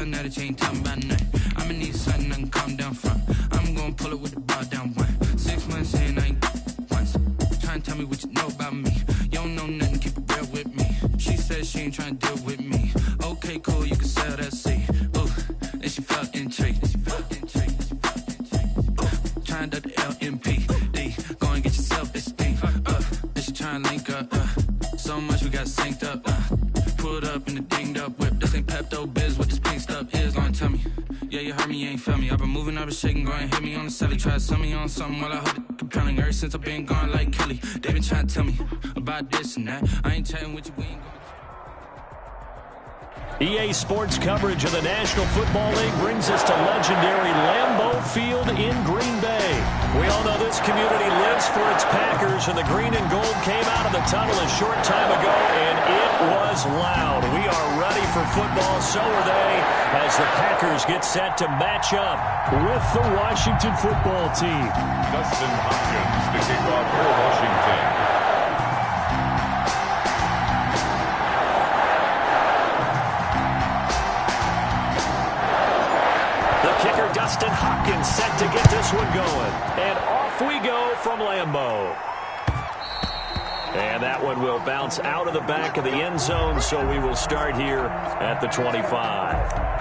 Young that you ain't talking about nothing. I'ma need something I can calm down from. I'm gonna pull it with the bar down one. 6 months in, I ain't once. Trying to tell me what you know about me. You don't know nothing, keep it real with me. She said she ain't trying to deal with me. Okay, cool, you can sell that seat. Ooh, and she felt intrigued. Trying to the LMPD. Go and get yourself esteem. And she trying to link up. So much we got synced up. Pulled up in the dinged up whip. This ain't Pepto Biz, what this pink stuff is. Long tell me. Yeah, you heard me, you ain't felt me. I've been moving, I've been shaking, go and hit me on the celly. Try to sell me on something while I hold it compelling. Ever since I've been gone like Kelly, they been trying to tell me about this and that. I ain't chatting with you, we ain't going. EA Sports coverage of the National Football League brings us to legendary Lambeau Field in Green Bay. We all know this community lives for its Packers, and the green and gold came out of the tunnel a short time ago, and it was loud. We are ready for football, so are they, as the Packers get set to match up with the Washington football team. Dustin Hopkins to kick off for Washington. Kicker Dustin Hopkins set to get this one going. And off we go from Lambeau. And that one will bounce out of the back of the end zone, so we will start here at the 25.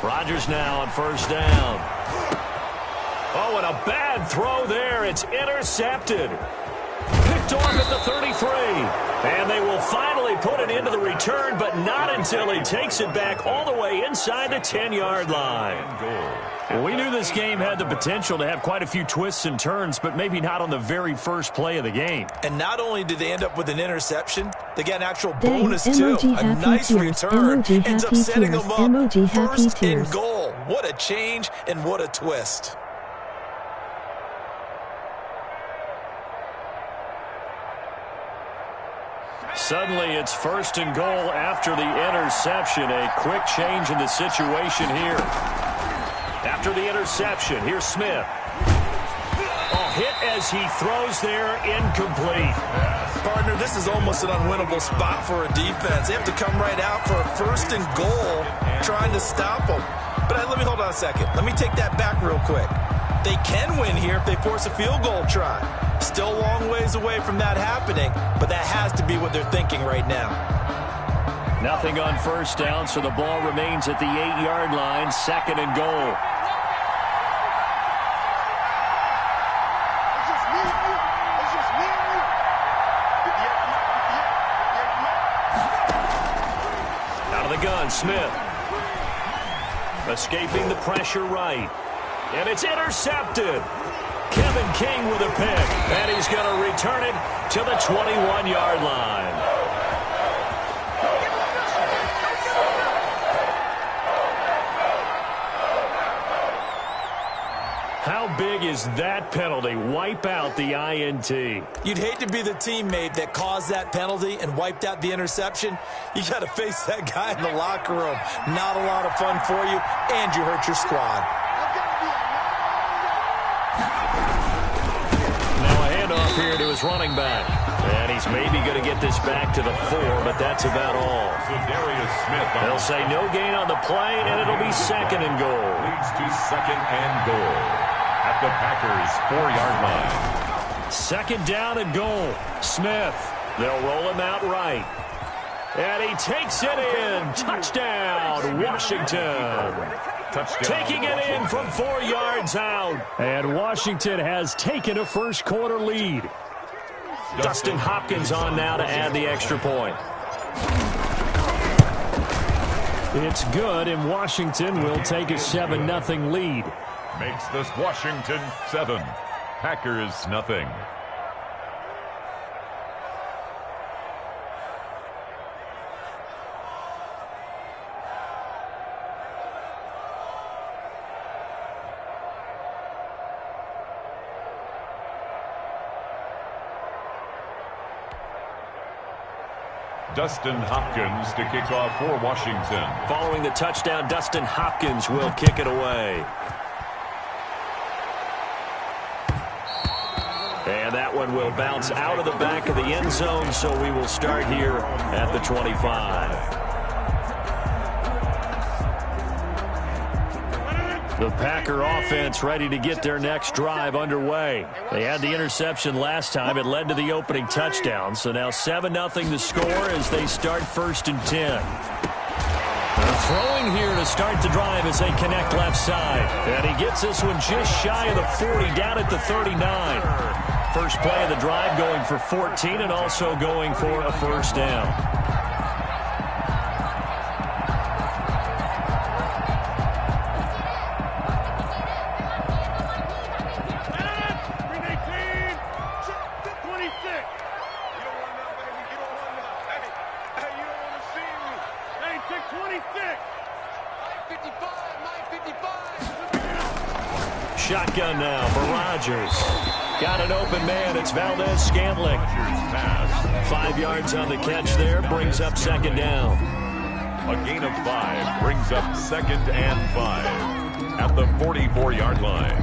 Rodgers now on first down. Oh, and a bad throw there. It's intercepted. Picked off at the 33. And they will finally put it into the return, but not until he takes it back all the way inside the 10-yard line. Well, we knew this game had the potential to have quite a few twists and turns, but maybe not on the very first play of the game. And not only did they end up with an interception, they got an actual bonus, too. A nice return. Ends up setting them up first and goal. What a change and what a twist. Suddenly, it's first and goal after the interception. A quick change in the situation here. After the interception, here's Smith. Oh, hit as he throws there, incomplete. Partner, this is almost an unwinnable spot for a defense. They have to come right out for a first and goal, trying to stop them. But let me hold on a second. Let me take that back real quick. They can win here if they force a field goal try. Still a long ways away from that happening, but that has to be what they're thinking right now. Nothing on first down, so the ball remains at the 8-yard line, second and goal. Out of the gun, Smith. Escaping the pressure right. And it's intercepted. Kevin King with a pick. And he's going to return it to the 21-yard line. How big is that penalty? Wipe out the INT. You'd hate to be the teammate that caused that penalty and wiped out the interception. You got to face that guy in the locker room. Not a lot of fun for you, and you hurt your squad. Now a handoff here to his running back. And he's maybe going to get this back to the 4, but that's about all. So Darius Smith. They'll say no gain on the play, and it'll be second and goal. Leads to second and goal at the Packers' 4-yard line. Second down and goal. Smith. They'll roll him out right. And he takes it in. Touchdown, Washington. Touchdown. Taking it in from 4 yards out. And Washington has taken a first-quarter lead. Dustin Hopkins on now to add the extra point. It's good, and Washington will take a 7-0 lead. Makes this Washington 7, Packers nothing. Dustin Hopkins to kick off for Washington. Following the touchdown, Dustin Hopkins will kick it away. And that one will bounce out of the back of the end zone, so we will start here at the 25. The Packer offense ready to get their next drive underway. They had the interception last time. It led to the opening touchdown. So now 7-0 the score as they start 1st and 10. They're throwing here to start the drive as they connect left side. And he gets this one just shy of the 40, down at the 39. First play of the drive going for 14 and also going for a first down. Shotgun now for Rodgers. Got an open man. It's Valdez-Scantling. 5 yards on the catch there. Brings up 2nd down. A gain of 5 brings up 2nd and 5 at the 44-yard line.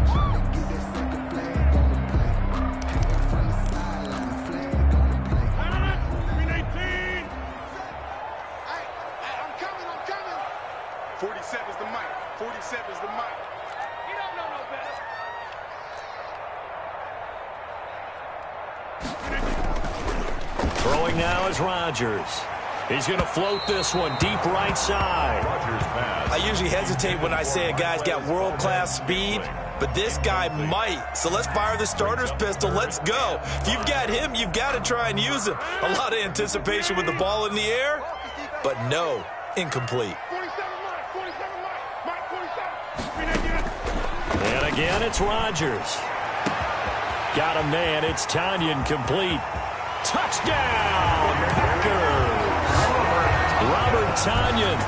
Throwing now is Rodgers. He's going to float this one deep right side. Rodgers pass. I usually hesitate when I say a guy's got world-class speed, but this guy might. So let's fire the starter's pistol. Let's go. If you've got him, you've got to try and use him. A lot of anticipation with the ball in the air, but no, incomplete. And again, it's Rodgers. Got a man. It's Tanyan, complete. Touchdown, Packers! Robert Tanyan,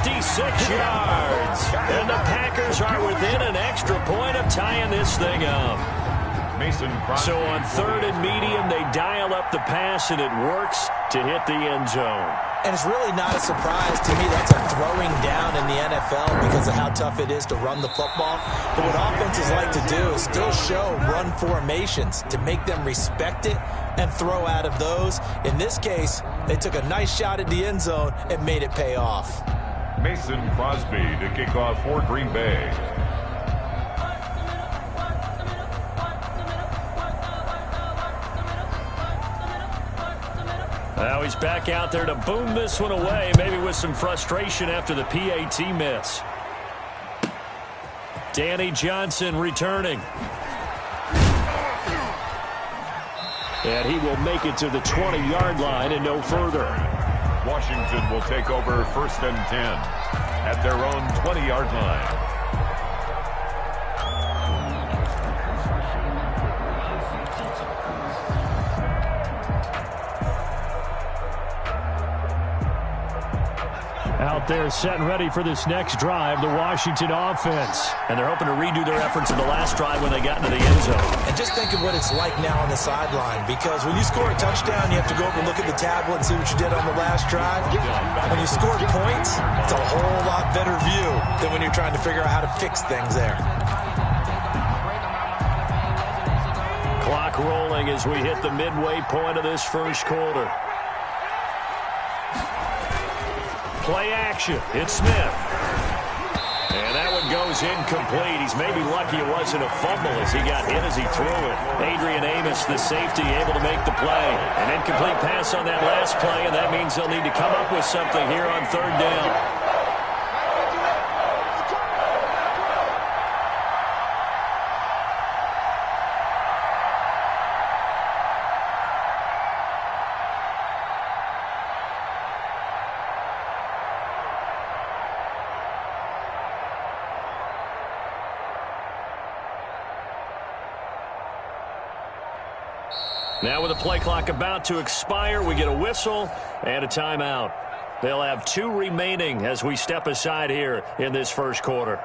56 yards. And the Packers are within an extra point of tying this thing up. Mason Crosby. So on 3rd and medium, they dial up the pass, and it works to hit the end zone. And it's really not a surprise to me that's a throwing down in the NFL because of how tough it is to run the football. But what offenses like to do is still show run formations to make them respect it and throw out of those. In this case, they took a nice shot at the end zone and made it pay off. Mason Crosby to kick off for Green Bay. Now he's back out there to boom this one away, maybe with some frustration after the PAT miss. Danny Johnson returning. And he will make it to the 20-yard line and no further. Washington will take over 1st and 10 at their own 20-yard line. Out there set and ready for this next drive, the Washington offense. And they're hoping to redo their efforts in the last drive when they got into the end zone. And just think of what it's like now on the sideline, because when you score a touchdown, you have to go over and look at the tablet and see what you did on the last drive. When you score points, it's a whole lot better view than when you're trying to figure out how to fix things there. Clock rolling as we hit the midway point of this first quarter. Play action. It's Smith. And that one goes incomplete. He's maybe lucky it wasn't a fumble as he got hit as he threw it. Adrian Amos, the safety, able to make the play. An incomplete pass on that last play, and that means they'll need to come up with something here on 3rd down. Now with the play clock about to expire, we get a whistle and a timeout. They'll have 2 remaining as we step aside here in this first quarter.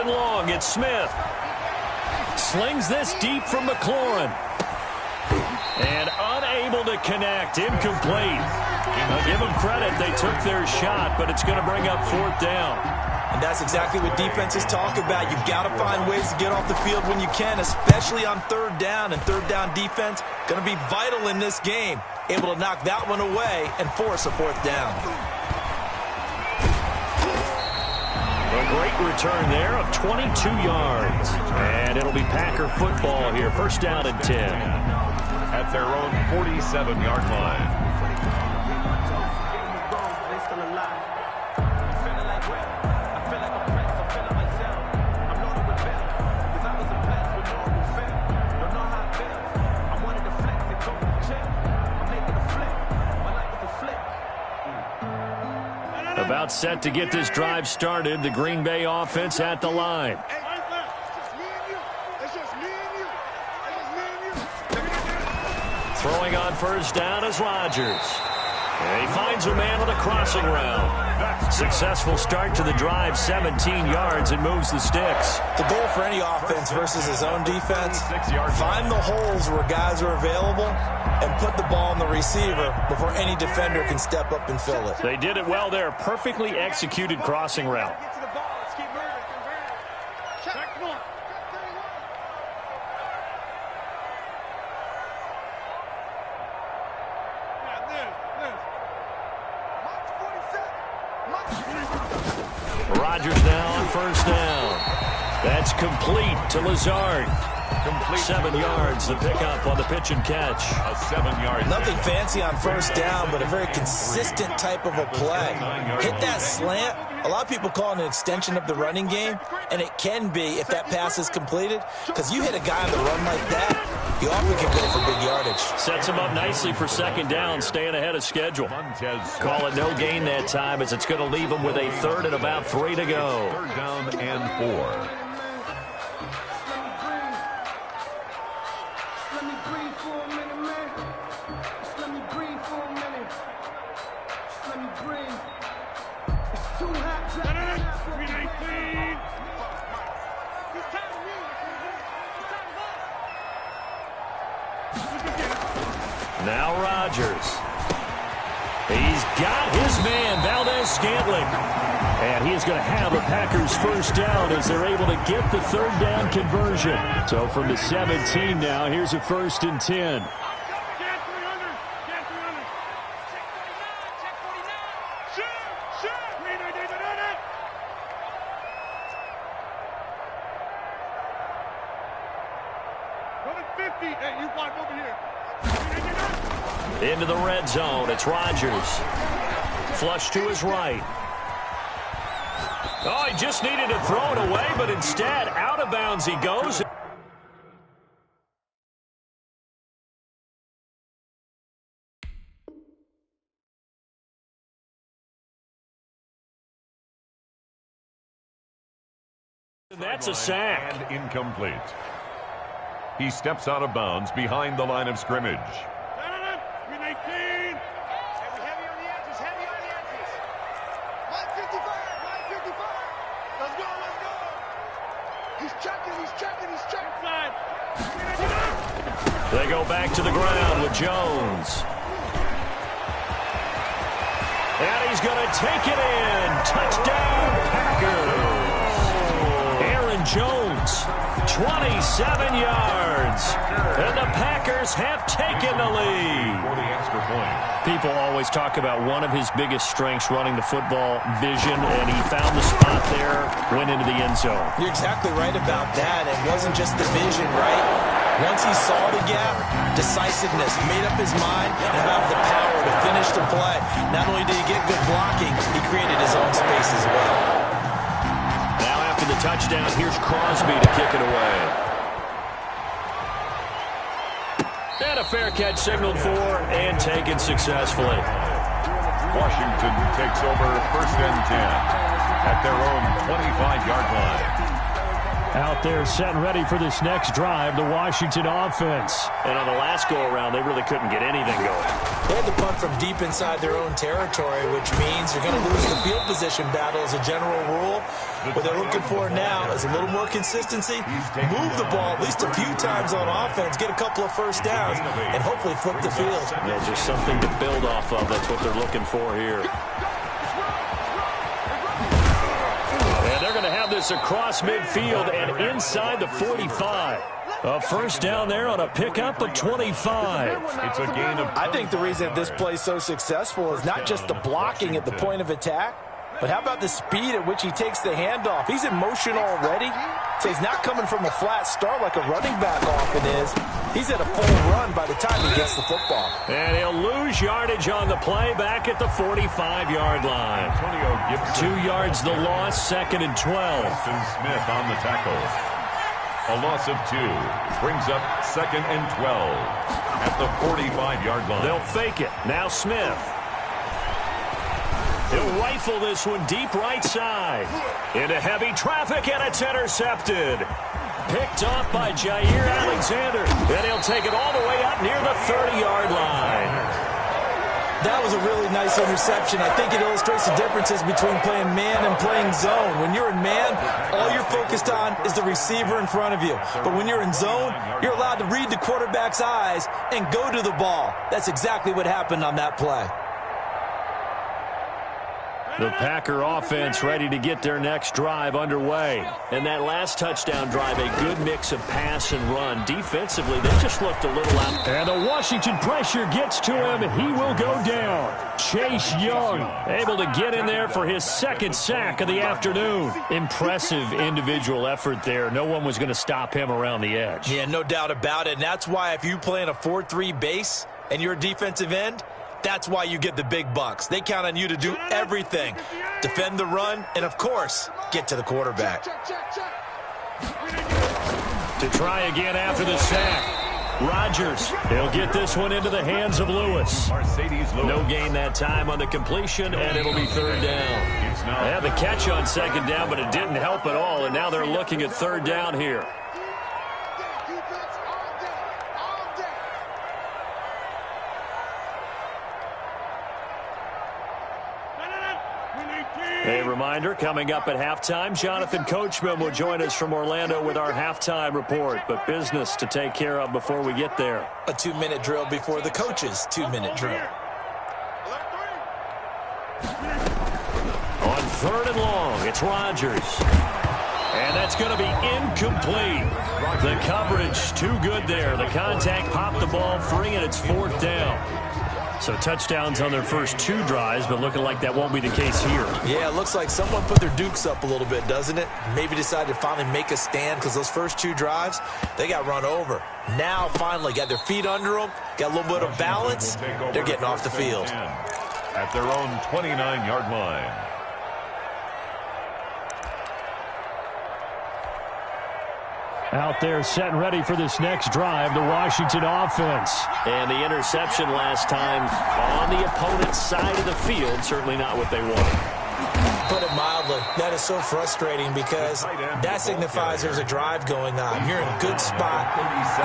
and long. It's Smith. Slings this deep from McLaurin. And unable to connect. Incomplete. I'll give them credit. They took their shot, but it's going to bring up 4th down. And that's exactly what defenses talk about. You've got to find ways to get off the field when you can, especially on 3rd down. And 3rd down defense going to be vital in this game. Able to knock that one away and force a 4th down. A great return there of 22 yards. And it'll be Packer football here. 1st down and 10. At their own 47-yard line. About set to get this drive started. The Green Bay offense at the line. Throwing on 1st down is Rodgers. And he finds a man on the crossing route. Successful start to the drive, 17 yards, and moves the sticks. The goal for any offense versus his own defense, find the holes where guys are available and put the ball on the receiver before any defender can step up and fill it. They did it well there. Perfectly executed crossing route. Rodgers now on 1st down. That's complete to Lazard. 7 yards, the pickup on the pitch and catch. A 7-yard. Nothing fancy on 1st down, but a very consistent type of a play. Hit that slant. A lot of people call it an extension of the running game, and it can be if that pass is completed, because you hit a guy on the run like that, you often can go for big yardage. Sets him up nicely for 2nd down, staying ahead of schedule. Call it no gain that time, as it's going to leave him with a 3rd and about 3 to go. 3rd down and 4. Now Rodgers. He's got his man, Valdez-Scantling. And he is going to have a Packers 1st down as they're able to get the 3rd down conversion. So from the 17 now, here's a 1st and 10. Into the red zone. It's Rodgers. Flush to his right. Oh, he just needed to throw it away, but instead, out of bounds he goes. And that's a sack. And incomplete. He steps out of bounds behind the line of scrimmage. They go back to the ground with Jones. And he's going to take it in. Touchdown, Packers. Aaron Jones, 27 yards. And the Packers have taken the lead. For the extra point. People always talk about one of his biggest strengths, running the football, vision, and he found the spot there, went into the end zone. You're exactly right about that. It wasn't just the vision, right? Once he saw the gap, decisiveness, made up his mind, and have the power to finish the play. Not only did he get good blocking, he created his own space as well. Now after the touchdown, here's Crosby to kick it away. And a fair catch signaled for and taken successfully. Washington takes over 1st and 10 at their own 25-yard line. Out there set and ready for this next drive, the Washington offense. And on the last go-around, they really couldn't get anything going. They had to punt from deep inside their own territory, which means you're going to lose the field position battle as a general rule. What they're looking for now is a little more consistency, move the ball at least a few times on offense, get a couple of first downs, and hopefully flip the field. Yeah, just something to build off of. That's what they're looking for here. And they're going to have this across midfield and inside the 45. A first down there on a pickup of 25. It's a gain of... I think the reason this play is so successful is not just the blocking at the point of attack, but how about the speed at which he takes the handoff? He's in motion already, so he's not coming from a flat start like a running back often is. He's at a full run by the time he gets the football. And he'll lose yardage on the play back at the 45-yard line. 2 yards the loss, 2nd and 12. Smith on the tackle. A loss of 2 brings up 2nd and 12 at the 45-yard line. They'll fake it. Now Smith. He'll rifle this one deep right side. Into heavy traffic, and it's intercepted. Picked off by Jair Alexander. And he'll take it all the way up near the 30-yard line. That was a really nice interception. I think it illustrates the differences between playing man and playing zone. When you're in man, all you're focused on is the receiver in front of you. But when you're in zone, you're allowed to read the quarterback's eyes and go to the ball. That's exactly what happened on that play. The Packer offense ready to get their next drive underway. And that last touchdown drive, a good mix of pass and run. Defensively, they just looked a little out. And the Washington pressure gets to him, and he will go down. Chase Young able to get in there for his 2nd sack of the afternoon. Impressive individual effort there. No one was going to stop him around the edge. Yeah, no doubt about it. And that's why if you play in a 4-3 base and you're a defensive end, that's why you get the big bucks. They count on you to do everything. Defend the run, and, of course, get to the quarterback. To try again after the sack. Rodgers, he'll get this one into the hands of Lewis. No gain that time on the completion, and it'll be 3rd down. They had the catch on 2nd down, but it didn't help at all, and now they're looking at 3rd down here. A reminder, coming up at halftime, Jonathan Coachman will join us from Orlando with our halftime report. But business to take care of before we get there. A 2-minute drill before the coach's 2-minute drill. On 3rd and long, it's Rodgers. And that's going to be incomplete. The coverage too good there. The contact popped the ball free, and it's 4th down. So touchdowns on their first 2 drives, but looking like that won't be the case here. Yeah, it looks like someone put their dukes up a little bit, doesn't it? Maybe decided to finally make a stand because those first 2 drives, they got run over. Now, finally, got their feet under them, got a little bit of balance. They're getting off the field. At their own 29-yard line. Out there set and ready for this next drive, the Washington offense. And the interception last time on the opponent's side of the field, certainly not what they wanted. Put it mildly, that is so frustrating because that signifies there's a drive going on. You're in a good spot,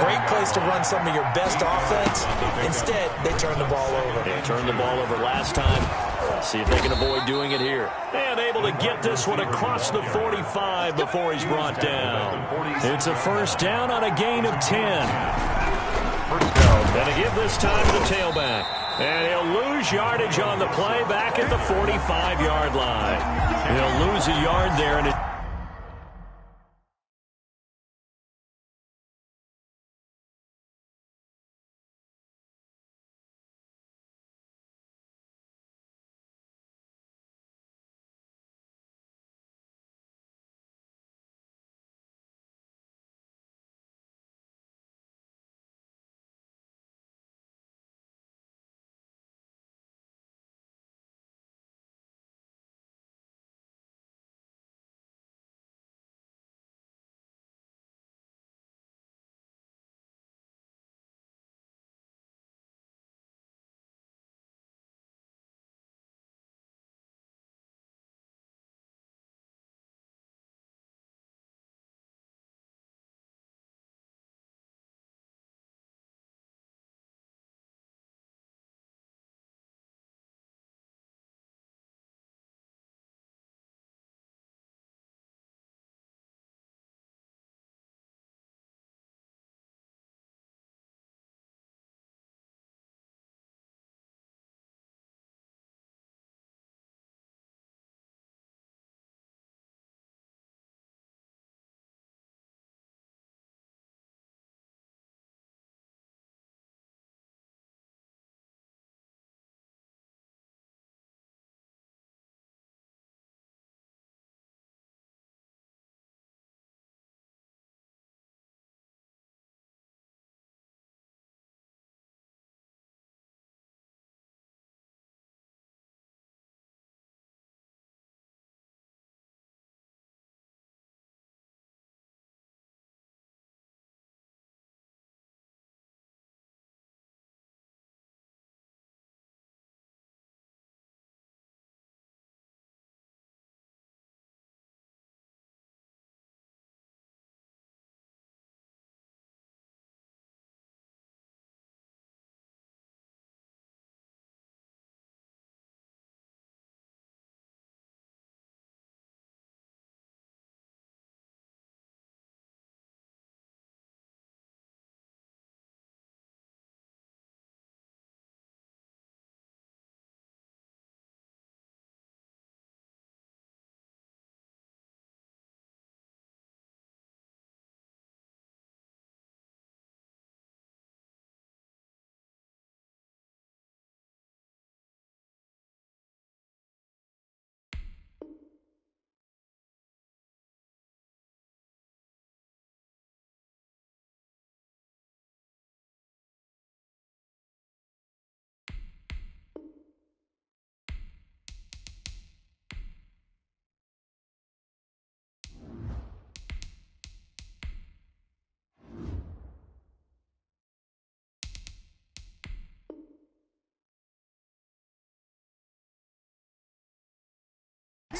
great place to run some of your best offense. Instead, they turn the ball over. They turned the ball over last time. See if they can avoid doing it here. And able to get this one across the 45 before he's brought down. It's a 1st down on a gain of 10. And to give this time to the tailback. And he'll lose yardage on the play back at the 45-yard line. He'll lose a yard there, and it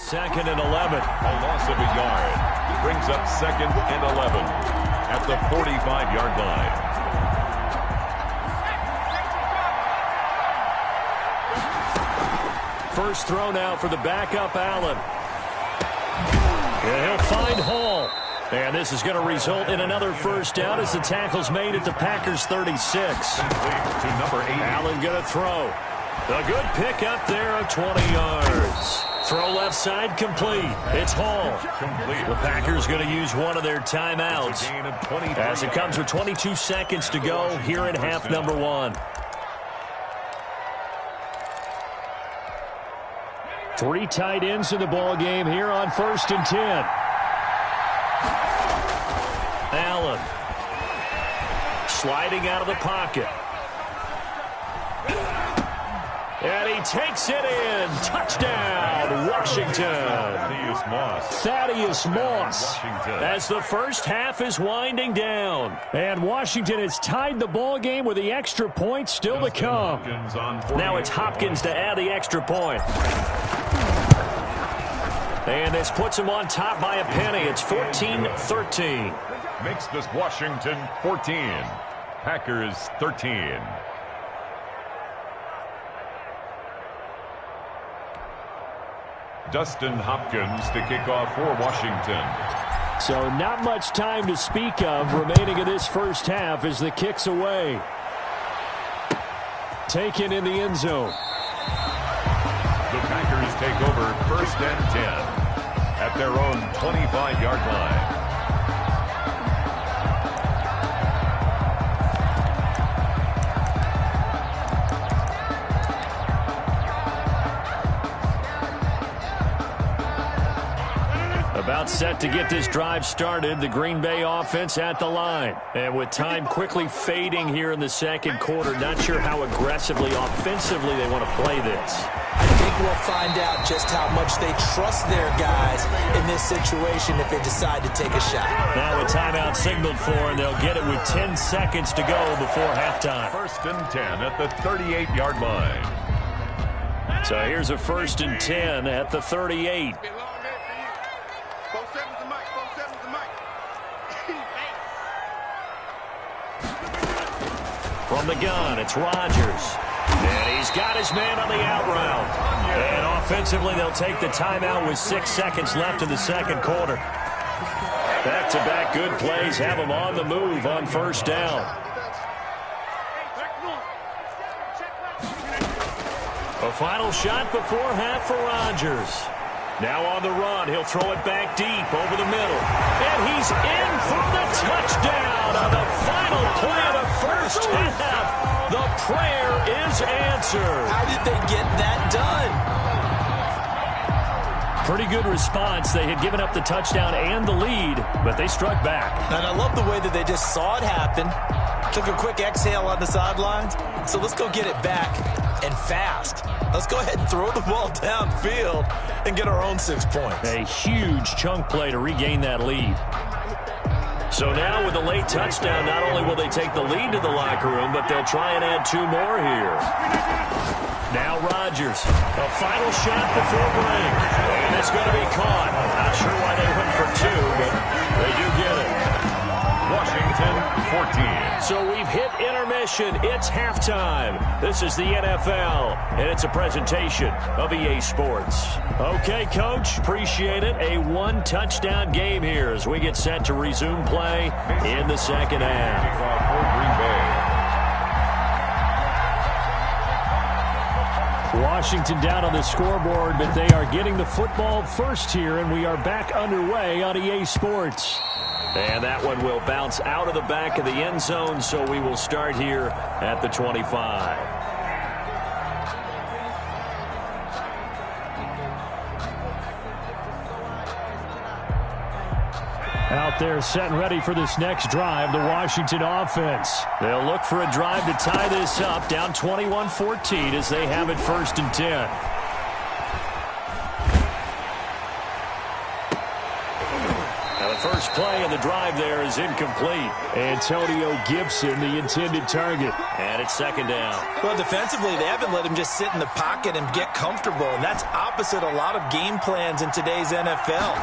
2nd and 11. A loss of a yard. Brings up 2nd and 11 at the 45-yard line. First throw now for the backup, Allen. And he'll find Hall. And this is going to result in another first down as the tackle's made at the Packers' 36. To number 80. Allen going to throw. A good pick up there of 20 yards. Throw left side complete. It's Hall. Complete. The Packers going to use one of their timeouts as it comes with 22 seconds to go here in half number 1. 3 tight ends in the ball game here on 1st and 10. Allen sliding out of the pocket. And he takes it in. Touchdown, Washington. Thaddeus Moss. As the first half is winding down. And Washington has tied the ball game with the extra point still to come. Now it's Hopkins to add the extra point. And this puts him on top by a penny. It's 14-13. Makes this Washington 14. Packers 13. Dustin Hopkins to kick off for Washington. So not much time to speak of remaining in this first half as the kick's away. Taken in the end zone. The Packers take over 1st and 10 at their own 25-yard line. About set to get this drive started, the Green Bay offense at the line. And with time quickly fading here in the second quarter, not sure how aggressively, offensively they want to play this. I think we'll find out just how much they trust their guys in this situation if they decide to take a shot. Now a timeout signaled for, and they'll get it with 10 seconds to go before halftime. 1st and 10 at the 38-yard line. So here's a 1st and 10 at the 38. From the gun, it's Rodgers. And he's got his man on the out route. And offensively, they'll take the timeout with 6 seconds left in the second quarter. Back-to-back good plays have them on the move on 1st down. A final shot before half for Rodgers. Now on the run, he'll throw it back deep over the middle. And he's in for the touchdown on the final play of the first half. The prayer is answered. How did they get that done? Pretty good response. They had given up the touchdown and the lead, but they struck back. And I love the way that they just saw it happen, took a quick exhale on the sidelines. So let's go get it back and fast. Let's go ahead and throw the ball downfield and get our own 6 points. A huge chunk play to regain that lead. So now with a late touchdown, not only will they take the lead to the locker room, but they'll try and add 2 more here. Now Rodgers, a final shot before break. And it's going to be caught. Not sure why they went for 2, but they do get it. Washington 14. So we've hit intermission. It's halftime. This is the NFL, and it's a presentation of EA Sports. Okay, Coach, appreciate it. A 1-touchdown game here as we get set to resume play in the second half. Kickoff for Green Bay. Washington down on the scoreboard, but they are getting the football first here, and we are back underway on EA Sports. And that one will bounce out of the back of the end zone, so we will start here at the 25. Out there set and ready for this next drive, the Washington offense. They'll look for a drive to tie this up, down 21-14 as they have it 1st and 10. First play, and the drive there is incomplete. Antonio Gibson, the intended target. And it's second down. Well, defensively, they haven't let him just sit in the pocket and get comfortable, and that's opposite a lot of game plans in today's NFL.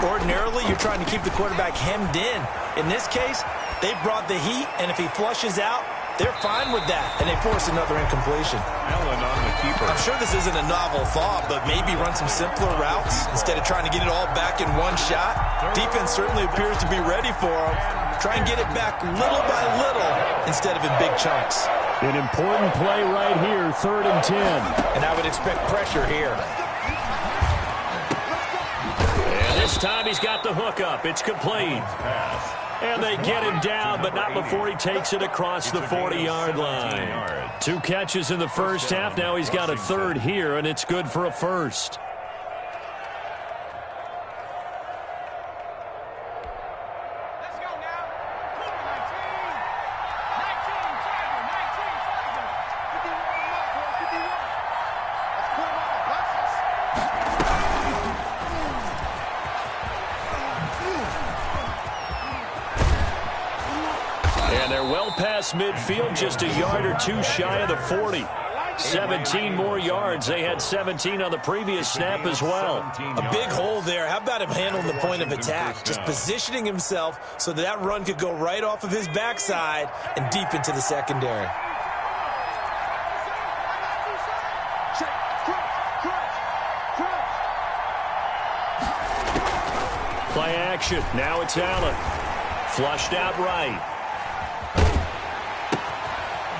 Ordinarily, you're trying to keep the quarterback hemmed in. In this case, they brought the heat, and if he flushes out, they're fine with that, and they force another incompletion. Allen on the keeper. I'm sure this isn't a novel thought, but maybe run some simpler routes instead of trying to get it all back in one shot. Defense certainly appears to be ready for him. Try and get it back little by little instead of in big chunks. An important play right here, 3rd and 10. And I would expect pressure here. And this time he's got the hook up. It's complete. And they get him down, but not before he takes it across the 40-yard line. 2 catches in the first half. Now he's got a 3rd here, and it's good for a 1st. Midfield, just a yard or 2 shy of the 40. 17 more yards. They had 17 on the previous snap as well. A big hole there. How about him handling the point of attack? Just positioning himself so that run could go right off of his backside and deep into the secondary. Play action. Now it's Allen. Flushed out right.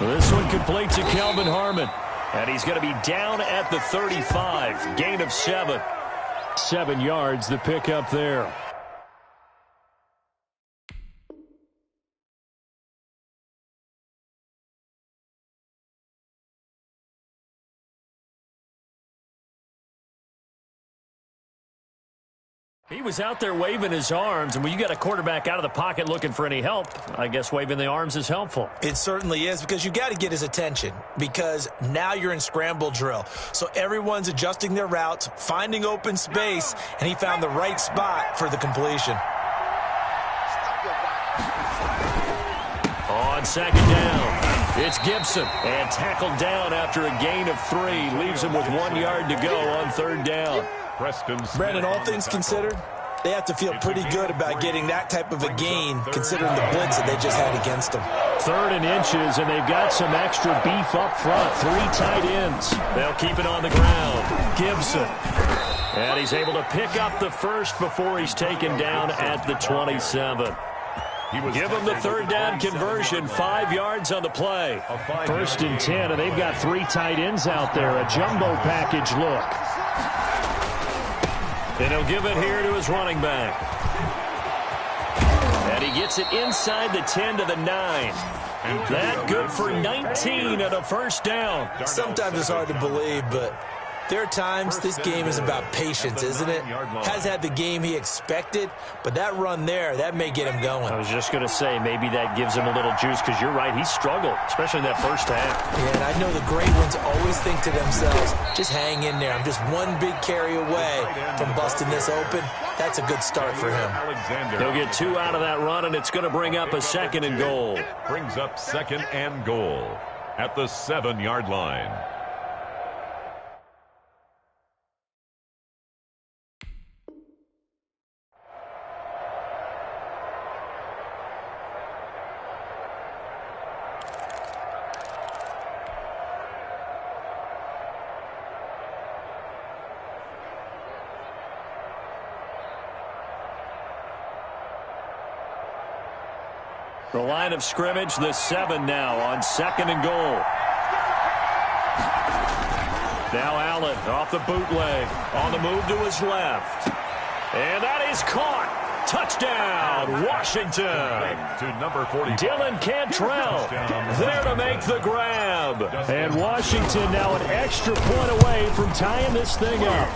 This one completes to Kelvin Harmon. And he's going to be down at the 35. Gain of 7. 7 yards, the pickup there. He was out there waving his arms, and when you got a quarterback out of the pocket looking for any help, I guess waving the arms is helpful. It certainly is, because you got to get his attention, because now you're in scramble drill. So everyone's adjusting their routes, finding open space, and he found the right spot for the completion. On second down, it's Gibson, and tackled down after a gain of 3. Leaves him with 1 yard to go on 3rd down. Brandon, all things considered, they have to feel pretty good about getting that type of a gain, considering the blitz that they just had against them. 3rd and inches, and they've got some extra beef up front. 3 tight ends. They'll keep it on the ground. Gibson. And he's able to pick up the 1st before he's taken down at the 27. Give them the 3rd down conversion. 5 yards on the play. 1st and 10, and they've got 3 tight ends out there. A jumbo package look. And he'll give it here to his running back. And he gets it inside the 10 to the 9. That good for 19 and a 1st down. Sometimes it's hard to believe, but there are times this game is about patience, isn't it? Has had the game he expected, but that run there, that may get him going. I was just going to say, maybe that gives him a little juice, because you're right, he struggled, especially in that first half. Yeah, and I know the great ones always think to themselves, just hang in there. I'm just one big carry away from busting this open. That's a good start for him. He'll get 2 out of that run, and it's going to bring up a 2nd and goal. Brings up 2nd and goal at the 7-yard line. The line of scrimmage, the 7 now on 2nd and goal. Now Allen off the bootleg, on the move to his left. And that is caught. Touchdown, Washington. To number 40. Dylan Cantrell there to make the grab. And Washington now an extra point away from tying this thing up.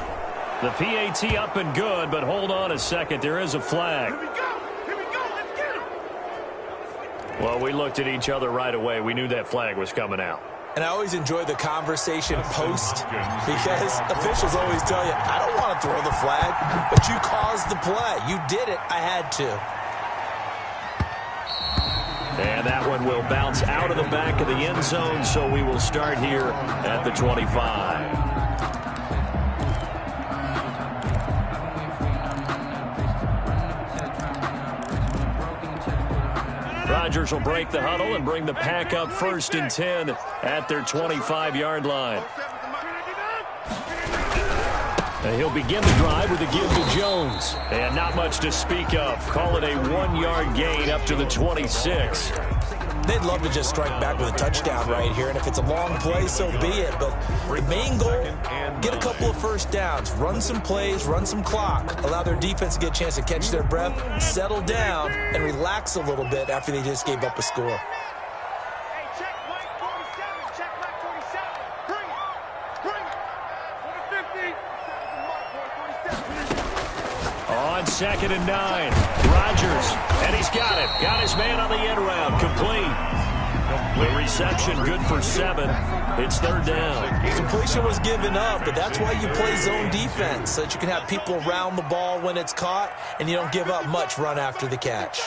The PAT up and good, but hold on a second. There is a flag. Well, we looked at each other right away. We knew that flag was coming out. And I always enjoy the conversation post, because officials always tell you, I don't want to throw the flag, but you caused the play. You did it. I had to. And that one will bounce out of the back of the end zone, so we will start here at the 25. Rodgers will break the huddle and bring the pack up 1st and 10 at their 25-yard line. And he'll begin the drive with a give to Jones. And not much to speak of. Call it a 1-yard gain up to the 26. They'd love to just strike back with a touchdown right here, and if it's a long play, so be it. But the main goal, get a couple of first downs, run some plays, run some clock, allow their defense to get a chance to catch their breath, settle down, and relax a little bit after they just gave up a score. On 2nd and 9, Rodgers, and he's got it. Got his man on the end round, complete. The reception good for 7. It's 3rd down. Completion was given up, but that's why you play zone defense, so that you can have people around the ball when it's caught, and you don't give up much run after the catch.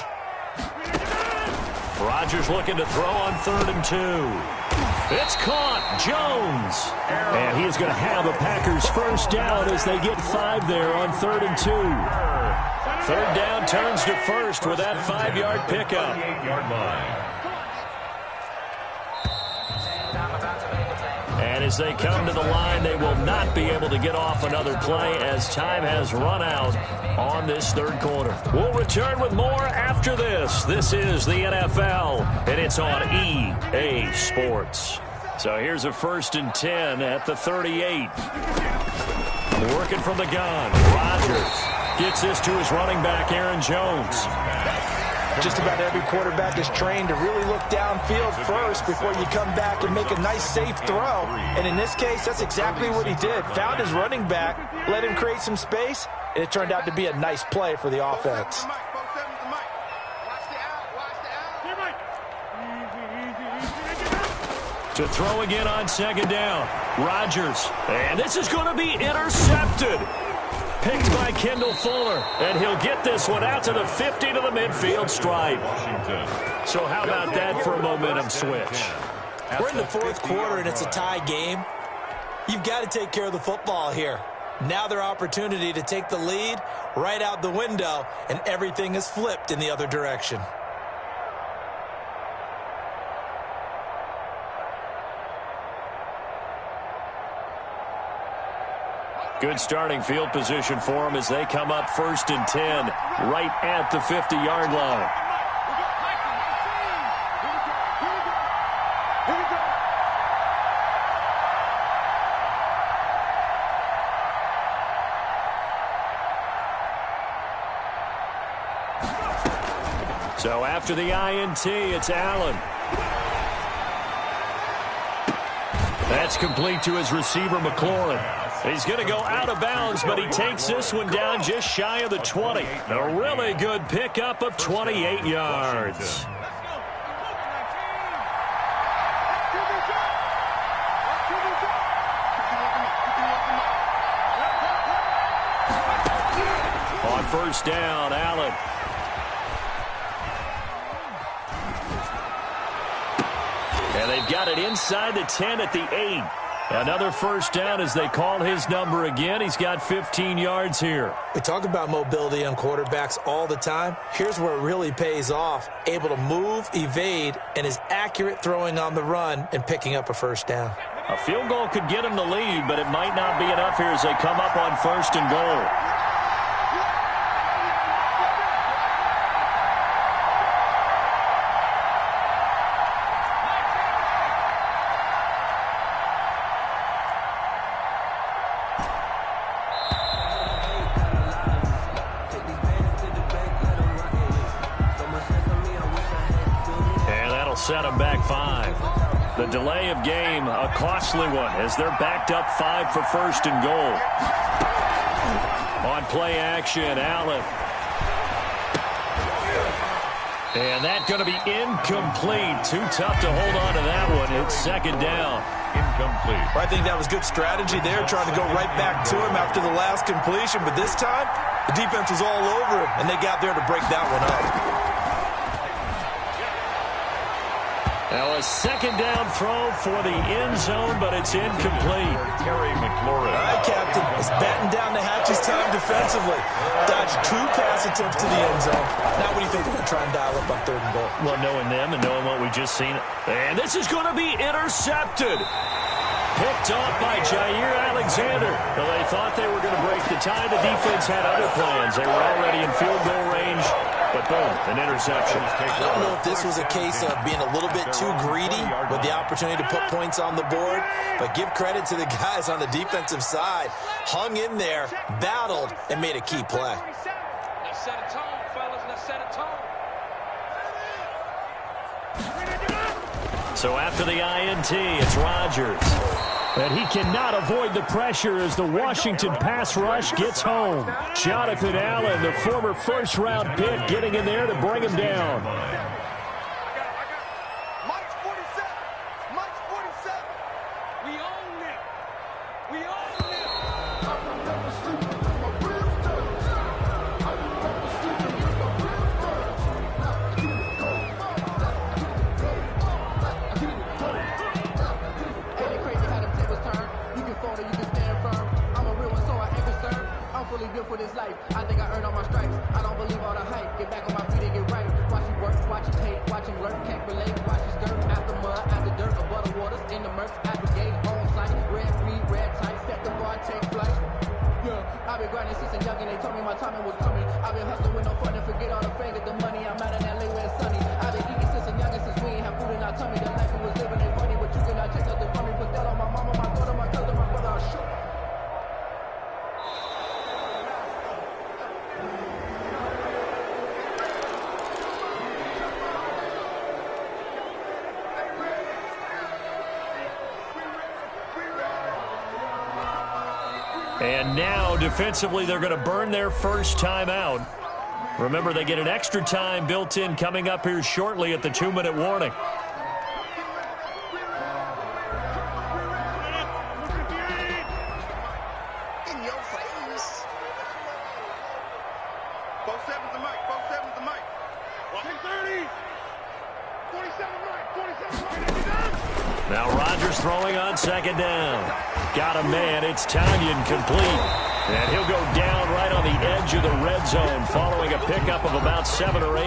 Rodgers looking to throw on 3rd and 2. It's caught. Jones. And he is going to have a Packers first down as they get 5 there on 3rd and 2. 3rd down turns to 1st with that 5-yard pickup. And as they come to the line, they will not be able to get off another play as time has run out on this 3rd quarter. We'll return with more after this. This is the NFL, and it's on EA Sports. So here's a 1st and 10 at the 38. Working from the gun. Rodgers gets this to his running back, Aaron Jones. Just about every quarterback is trained to really look downfield first before you come back and make a nice, safe throw. And in this case, that's exactly what he did. Found his running back, let him create some space, and it turned out to be a nice play for the offense. To throw again on 2nd down. Rodgers. And this is going to be intercepted. Picked by Kendall Fuller, and he'll get this one out to the 50 to the midfield stripe. So how about that for a momentum switch? We're in the 4th quarter, and it's a tie game. You've got to take care of the football here. Now their opportunity to take the lead right out the window, and everything is flipped in the other direction. Good starting field position for them as they come up 1st and 10 right at the 50-yard line. So after the INT, it's Allen. That's complete to his receiver, McLaurin. He's going to go out of bounds, but he takes this one down just shy of the 20. A really good pickup of 28 yards. On 1st down, Allen. And they've got it inside the 10 at the 8. Another 1st down as they call his number again. He's got 15 yards here. We talk about mobility on quarterbacks all the time. Here's where it really pays off. Able to move, evade, and is accurate throwing on the run and picking up a 1st down. A field goal could get him the lead, but it might not be enough here as they come up on 1st and goal. Set them back 5. The delay of game, a costly one, as they're backed up 5 for 1st and goal. On play action, Allen. And that's going to be incomplete. Too tough to hold on to that one. It's 2nd down. Incomplete. I think that was good strategy there, trying to go right back to him after the last completion. But this time, the defense was all over him, and they got there to break that one up. Now a second down throw for the end zone, but it's incomplete. Terry McLaurin. All right, Captain. It's batten down the hatches time defensively. Dodged 2 pass attempts to the end zone. Now what do you think they're going to try and dial up on 3rd and goal? Well, knowing them and knowing what we just seen. And this is going to be intercepted. Picked off by Jair Alexander. Well, they thought they were going to break the tie. The defense had other plans. They were already in field goal range. But boom, an interception. I don't know if this was a case of being a little bit too greedy with the opportunity to put points on the board, but give credit to the guys on the defensive side. Hung in there, battled, and made a key play. Let's set a tone, fellas. Let's set a tone. So after the INT, it's Rodgers. And he cannot avoid the pressure as the Washington pass rush gets home. Jonathan Allen, the former first-round pick, getting in there to bring him down. Mike's 47. Mike's 47. We own it. We own it. Built for this life. I think I earned all my stripes. I don't believe all the hype. Get back on my feet and get right. Watch you work, watch you hate, watch him lurk, can't relate. Watch you skirt, after mud, after dirt, above the waters, in the murks, at the gate, on sight. Red, green, red, tight, set the bar, take flight. Yeah, I've been grinding since a youngin'. They told me my timing was coming. I've been hustling with no fun and forget all the fame, get the money. I'm out in LA where it's sunny. I've been eating since a youngin', since we ain't have food in our tummy. The life we was living ain't funny, but you cannot take nothing from me. Put that on my mama, my daughter, my cousin, my brother, I'll shoot. And now, defensively, they're going to burn their first timeout. Remember, they get an extra time built in coming up here shortly at the 2-minute warning. In your face. Both sevens the mic. Both sevens the mic. 130. 47 right. 47 right. Now Rodgers throwing on second down. Got a man. It's Tanyan complete. And he'll go down right on the edge of the red zone following a pickup of about 7 or 8.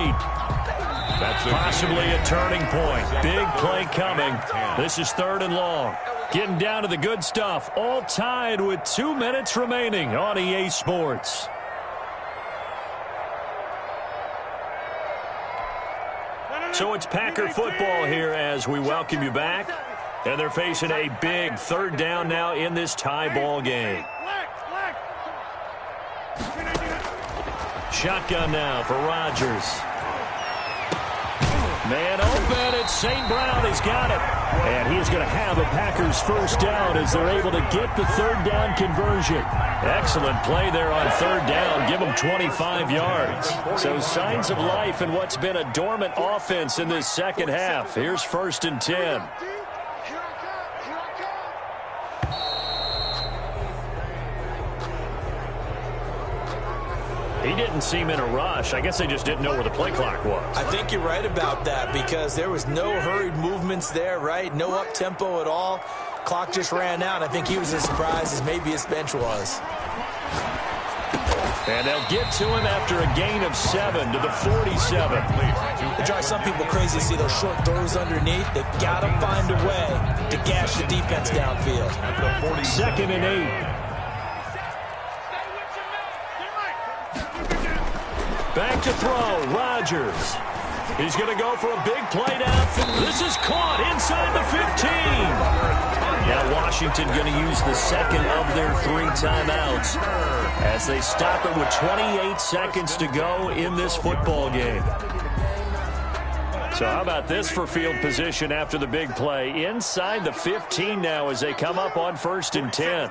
That's possibly a turning point. Big play coming. This is 3rd and long. Getting down to the good stuff. All tied with 2 minutes remaining on EA Sports. So it's Packer football here as we welcome you back. And they're facing a big 3rd down now in this tie ball game. Shotgun now for Rodgers. Man open, it's St. Brown. He's got it. And he's going to have a Packers first down as they're able to get the 3rd down conversion. Excellent play there on 3rd down. Give them 25 yards. So signs of life in what's been a dormant offense in this second half. Here's 1st and 10. He didn't seem in a rush. I guess they just didn't know where the play clock was. I think you're right about that because there was no hurried movements there, right? No up-tempo at all. Clock just ran out. I think he was as surprised as maybe his bench was. And they'll get to him after a gain of 7 to the 47. It drives some people crazy to see those short throws underneath. They got to find a way to gash the defense downfield. 2nd and 8. Back to throw, Rodgers. He's going to go for a big play down. This is caught inside the 15. Now Washington going to use the second of their 3 timeouts as they stop it with 28 seconds to go in this football game. So how about this for field position after the big play? Inside the 15 now as they come up on 1st and 10.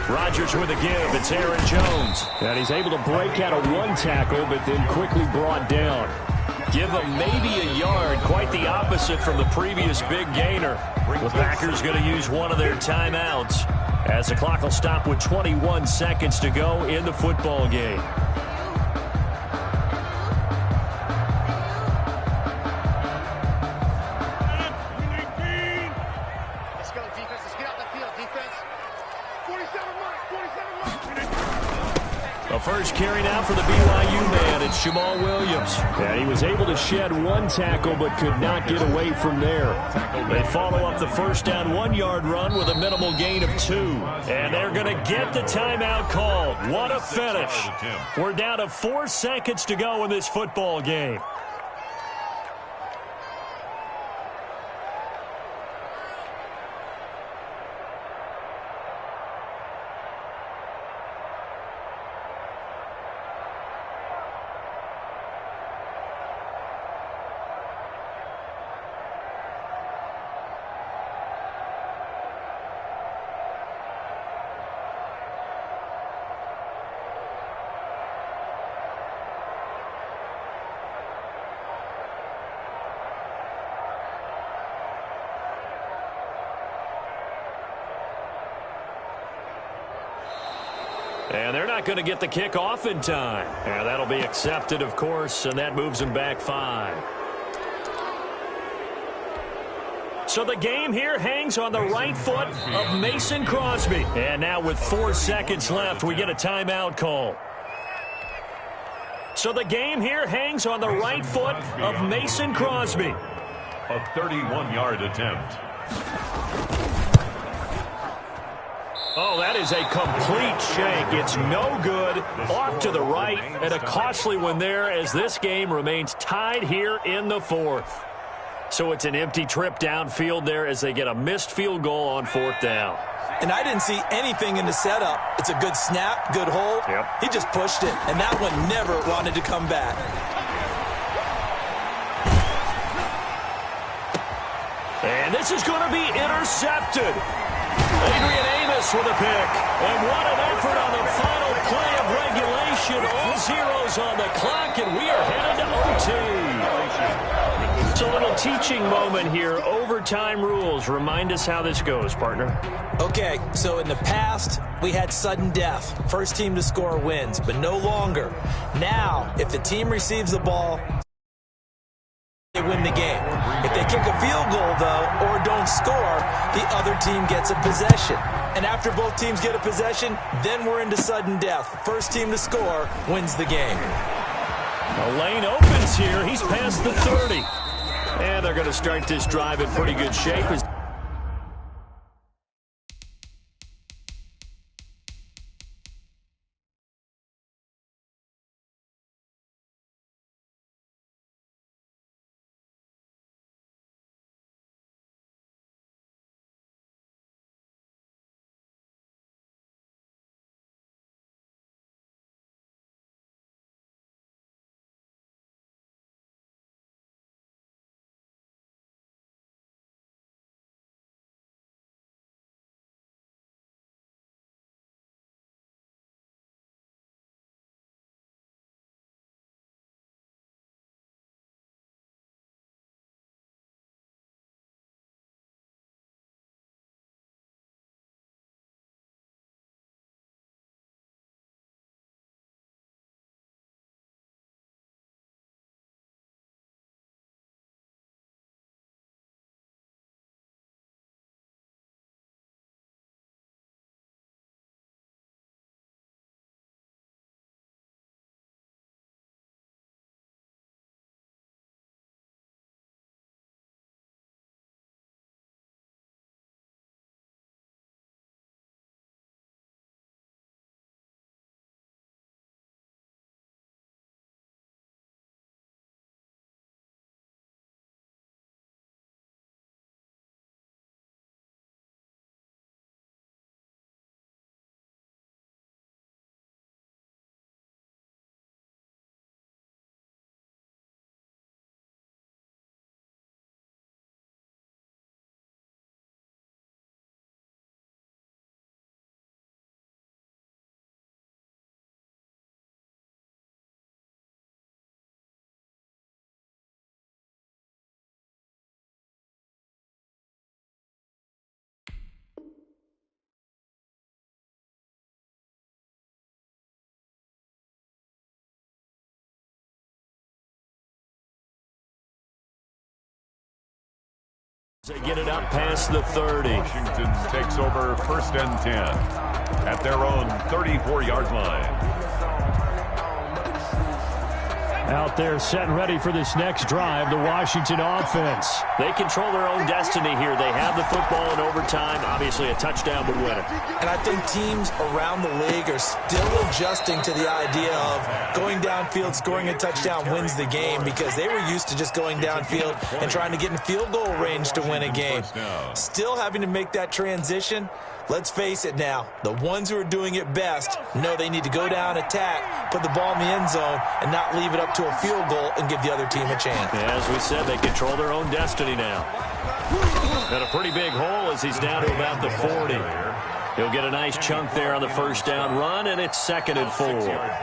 Rodgers with a give. It's Aaron Jones. And he's able to break out of 1 tackle, but then quickly brought down. Give him maybe a yard. Quite the opposite from the previous big gainer. The Packers going to use one of their timeouts as the clock will stop with 21 seconds to go in the football game. first carry now for the BYU man. It's Jamal Williams. And he was able to shed one tackle but could not get away from there. They follow up the first down 1-yard run with a minimal gain of 2. And they're going to get the timeout called. What a finish. We're down to 4 seconds to go in this football game. And they're not going to get the kick off in time. And that'll be accepted, of course, and that moves them back 5. So the game here hangs on the right foot of Mason Crosby. And now with 4 seconds left, we get a timeout call. So the game here hangs on the right foot of Mason Crosby. A 31-yard attempt. Oh, that is a complete shank. It's no good. Off to the right, and a costly one there as this game remains tied here in the 4th. So it's an empty trip downfield there as they get a missed field goal on 4th down. And I didn't see anything in the setup. It's a good snap, good hold. Yep. He just pushed it, and that one never wanted to come back. And this is going to be intercepted. Adrian Amos with a pick. And what an effort on the final play of regulation. All zeros on the clock, and we are headed to OT. It's a little teaching moment here. Overtime rules. Remind us how this goes, partner. Okay, so in the past, we had sudden death. First team to score wins, but no longer. Now, if the team receives the ball, they win the game. If they kick a field goal, though, or don't score, the other team gets a possession. And after both teams get a possession, then we're into sudden death. First team to score wins the game. The lane opens here. He's past the 30. And they're going to start this drive in pretty good shape. They get it up past the 30. Washington takes over 1st and 10 at their own 34-yard line. Out there setting ready for this next drive, the Washington offense. They control their own destiny here. They have the football in overtime. Obviously, a touchdown would win it. And I think teams around the league are still adjusting to the idea of going downfield, scoring a touchdown wins the game, because they were used to just going downfield and trying to get in field goal range to win a game. Still having to make that transition. Let's face it now, the ones who are doing it best know they need to go down, attack, put the ball in the end zone, and not leave it up to a field goal and give the other team a chance. As we said, they control their own destiny now. And a pretty big hole as he's down to about the 40. He'll get a nice chunk there on the first down run, and it's 2nd and 4.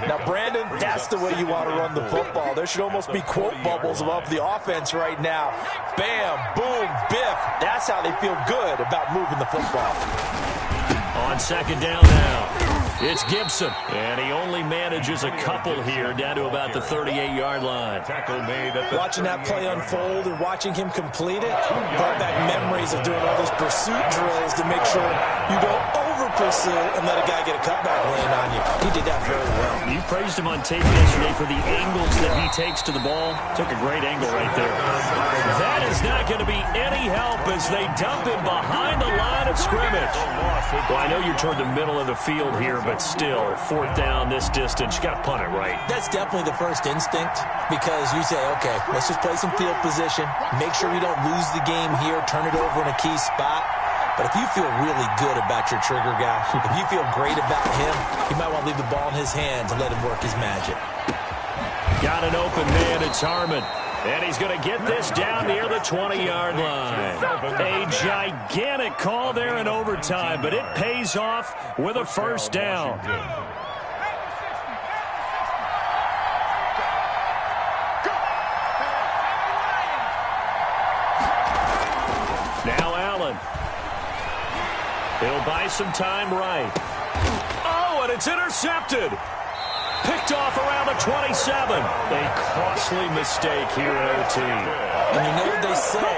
Now, Brandon, that's the way you want to run the football. There should almost be quote bubbles above the offense right now. Bam, boom, biff. That's how they feel good about moving the football. On 2nd down now, it's Gibson. And he only manages a couple here, down to about the 38-yard line. Watching that play unfold and watching him complete it brought back memories of doing all those pursuit drills to make sure you don't over-pursue and let a guy get a cutback lane on you. He did that very well. You praised him on tape yesterday for the angles that he takes to the ball. Took a great angle right there. That is not going to be any help as they dump him behind the line of scrimmage. Well, I know you're toward the middle of the field here, but still, 4th down this distance, you got to punt it right. That's definitely the first instinct, because you say, okay, let's just play some field position, make sure we don't lose the game here, turn it over in a key spot. But if you feel really good about your trigger guy, if you feel great about him, you might want to leave the ball in his hands and let him work his magic. Got an open man, it's Harmon. And he's going to get this down near the 20-yard line. A gigantic call there in overtime, but it pays off with a first down. Now Allen. He'll buy some time right. Oh, and it's intercepted. Picked off around the 27. A costly mistake here in OT. And you know what they say,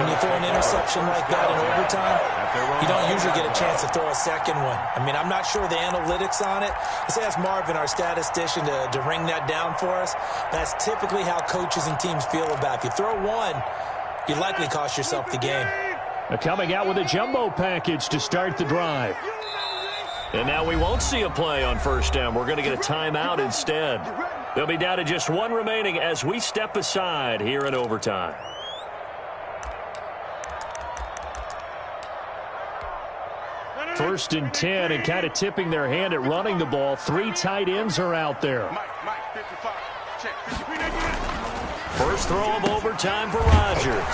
when you throw an interception like that in overtime, you don't usually get a chance to throw a second one. I mean, I'm not sure the analytics on it. Let's ask Marvin, our statistician, to ring that down for us. That's typically how coaches and teams feel about it. If you throw one, you likely cost yourself the game. Coming out with a jumbo package to start the drive. And now we won't see a play on first down. We're going to get a timeout instead. They'll be down to just one remaining as we step aside here in overtime. First and 10, and kind of tipping their hand at running the ball. 3 tight ends are out there. First throw of overtime for Rodgers.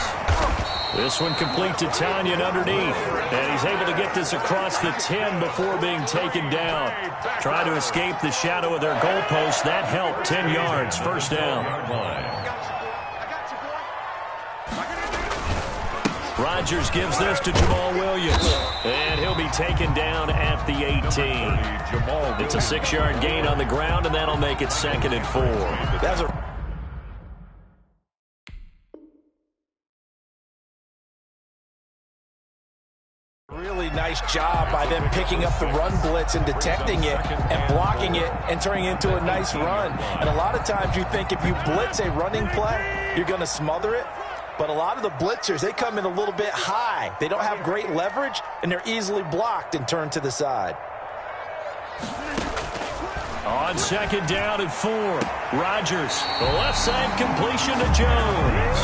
This one complete to Tanyan underneath. And he's able to get this across the 10 before being taken down. Trying to escape the shadow of their goalpost. That helped. 10 yards. First down. Rodgers gives this to Jamal Williams. And he'll be taken down at the 18. It's a 6-yard gain on the ground, and that'll make it 2nd and 4. That's a really nice job by them picking up the run blitz and detecting it and blocking it and turning it into a nice run. And a lot of times you think if you blitz a running play, you're going to smother it. But a lot of the blitzers, they come in a little bit high. They don't have great leverage, and they're easily blocked and turned to the side. On 2nd down and 4, Rodgers, the left side completion to Jones.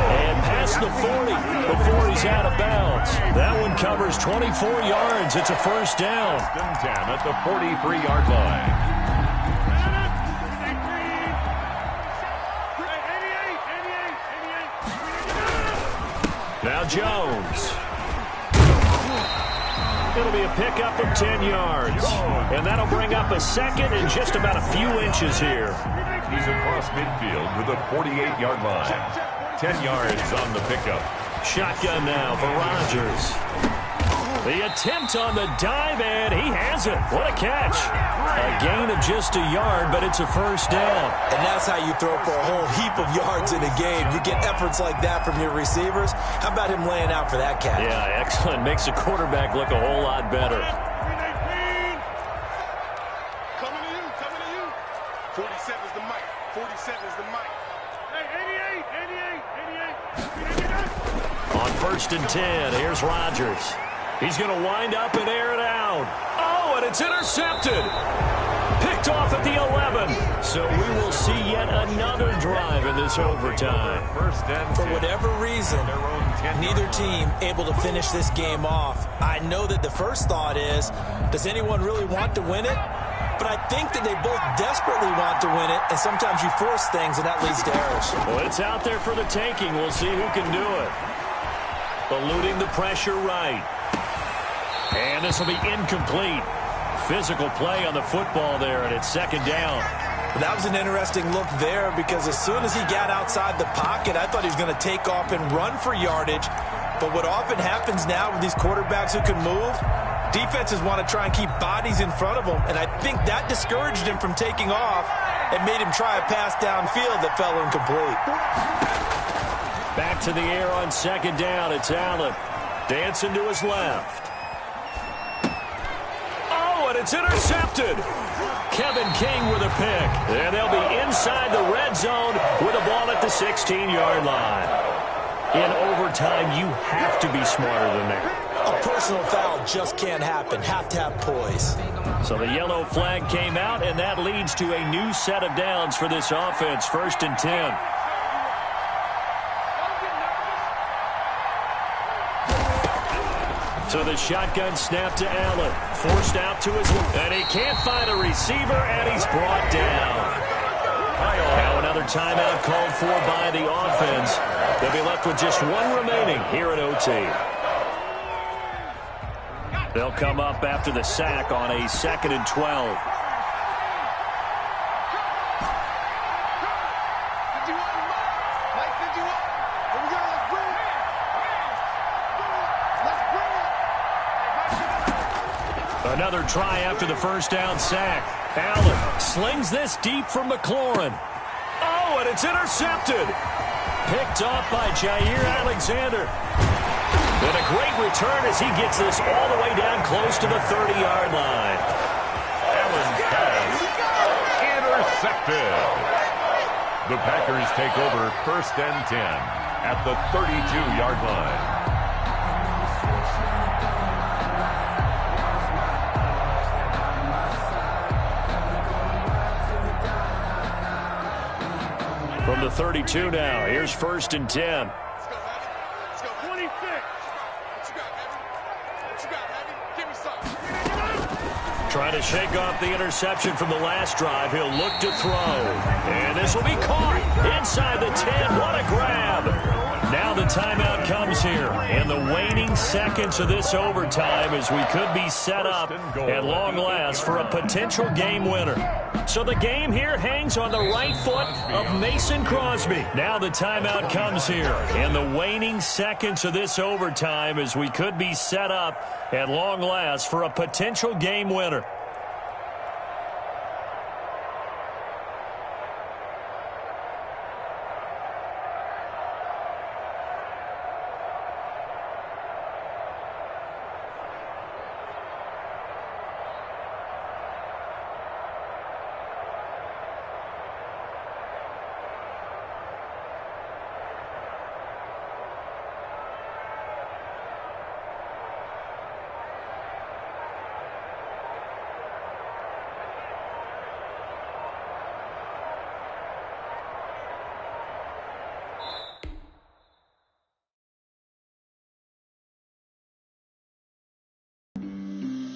And past the 40 before he's out of bounds. That one covers 24 yards. It's a first down. Down at the 43-yard line. Now Jones. It'll be a pickup of 10 yards. And that'll bring up a second and just about a few inches here. He's across midfield with a 48-yard line. 10 yards on the pickup. Shotgun now for Rodgers. The attempt on the dive, and he has it. What a catch. A gain of just a yard, but it's a first down. And that's how you throw for a whole heap of yards in a game. You get efforts like that from your receivers. How about him laying out for that catch? Yeah, excellent. Makes the quarterback look a whole lot better. Coming to you. 47's the mic. 47's the mic. 1st and 10. Here's Rodgers. He's going to wind up and air it out. Oh, and it's intercepted. Picked off at the 11. So we will see yet another drive in this overtime. For whatever reason, neither team able to finish this game off. I know that the first thought is, does anyone really want to win it? But I think that they both desperately want to win it, and sometimes you force things, and that leads to errors. Well, it's out there for the taking. We'll see who can do it. Eluding the pressure right. And this will be incomplete. Physical play on the football there, and it's 2nd down. That was an interesting look there because as soon as he got outside the pocket, I thought he was going to take off and run for yardage. But what often happens now with these quarterbacks who can move, defenses want to try and keep bodies in front of them, and I think that discouraged him from taking off and made him try a pass downfield that fell incomplete. Back to the air on 2nd down. It's Allen. Dancing to his left. Oh, and it's intercepted. Kevin King with a pick. And they'll be inside the red zone with a ball at the 16-yard line. In overtime, you have to be smarter than that. A personal foul just can't happen. Have to have poise. So the yellow flag came out, and that leads to a new set of downs for this offense. 1st and 10. So the shotgun snap to Allen. Forced out to his left. And he can't find a receiver, and he's brought down. Now another timeout called for by the offense. They'll be left with just one remaining here at OT. They'll come up after the sack on a 2nd and 12. Another try after the 1st down sack. Allen slings this deep from McLaurin. Oh, and it's intercepted. Picked off by Jair Alexander. And a great return as he gets this all the way down close to the 30-yard line. Allen's pass intercepted. The Packers take over 1st and 10 at the 32-yard line. From the 32 now, here's 1st and 10. Let's go, 26. What you got, Heavy? What you got, Heavy? Give me something. Trying to shake off the interception from the last drive. He'll look to throw. And this will be caught inside the 10. What a grab. Now the timeout comes here. And the waning seconds of this overtime as we could be set up at long last for a potential game winner. So the game here hangs on the right foot of Mason Crosby. Now the timeout comes here. And the waning seconds of this overtime as we could be set up at long last for a potential game winner.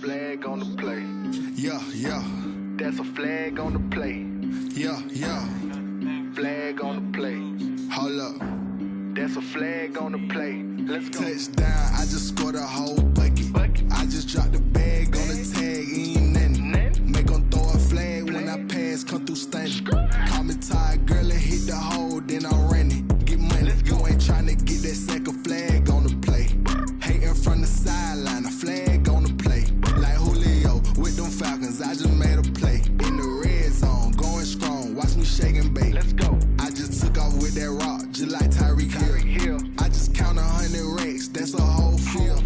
Flag on the play. Yeah, yeah. That's a flag on the play. Yeah, yeah. Flag on the play. Hold up. That's a flag on the play. Let's go. Touchdown, I just scored a whole bucket. I just dropped the bag on the tag, ain't nothing. Make them throw a flag when I pass, come through stunning. Call me tired, girl, and hit the hole, then I'm running. Get money, you ain't trying to get that second flag on the play. Hating from the sideline, a flag on the play. Like Julio with them Falcons, I just made a play. In the red zone, going strong, watch me shake and bake. Let's go. I just took off with that rock, just like Tyreek Hill. I just count 100 racks, that's a whole field.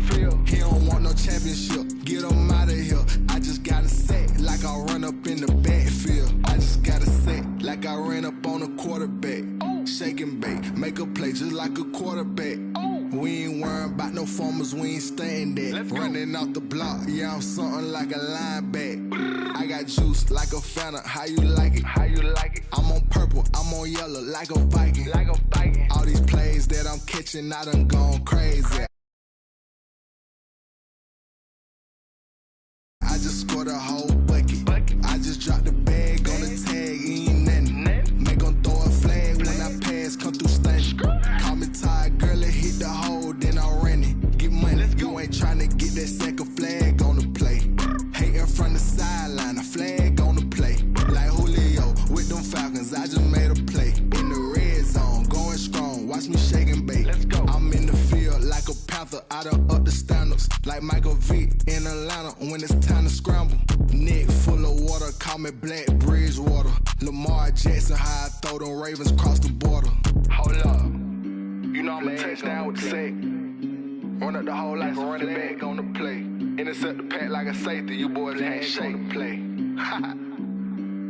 He don't want no championship, get him out of here. I just got a set, like I run up in the backfield. I just got a set, like I ran up on a quarterback. Shake and bake, make a play just like a quarterback. We ain't worrying about no formers, we ain't staying there. Running off the block, yeah, I'm something like a linebacker. I got juice like a Fanta, how you like it? How you like it? I'm on purple, I'm on yellow, like a Viking. Like a Viking. All these plays that I'm catching, I done gone crazy. I just scored a whole bucket. I just dropped the bag on the tag, ain't nothing. Make 'em throw a flag when I pass, come through stunning. Call me tired, girl, it hit the hole, then I ran it. Get money, you ain't tryna get that second flag on the play. Hating from the sideline, a flag on the play. Like Julio with them Falcons, I just made a play. In the red zone, going strong, watch me shake and bake. I'm in the field like a panther, I done up the standards. Like Michael V in Atlanta when it's time to scramble. Neck full of water, call me Black Bridgewater. Lamar Jackson, how I throw them Ravens across the border. Hold up, you know I'm a touchdown with the sack. Run up the whole like a running back on the play. Intercept the pack like a safety, you boys ain't shake the play.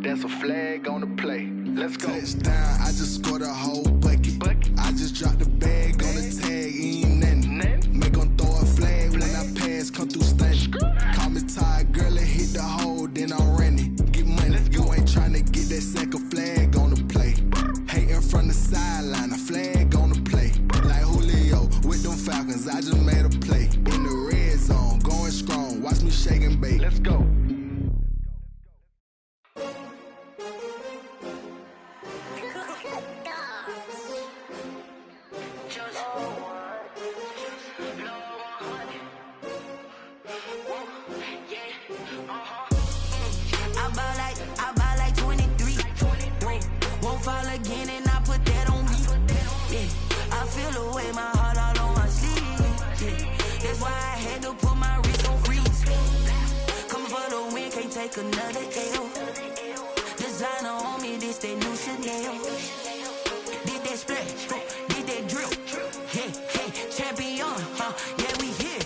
That's a flag on the play. Let's go. Touchdown, I just scored a whole bucket. I just dropped the bag on the tag, ain't nothing. Make 'em throw a flag when I pass, come through stunning. Call me tired, girl, it hit the hole, then I ran it. Get money, you ain't tryna get that second flag on the play. Hating from the sideline, a flag on the play. Like Julio with them Falcons, I just made a play. In the red zone, going strong, watch me shake and bake. Let's go. I buy like 23. Won't fall again and I put that on me. Yeah, I feel the way, my heart all on my sleeve. Yeah, that's why I had to put my wrist on freeze. Coming for the win, can't take another L. Designer on me, this that new Chanel. Did that splash, did that drill. Yeah, champion, yeah, we here.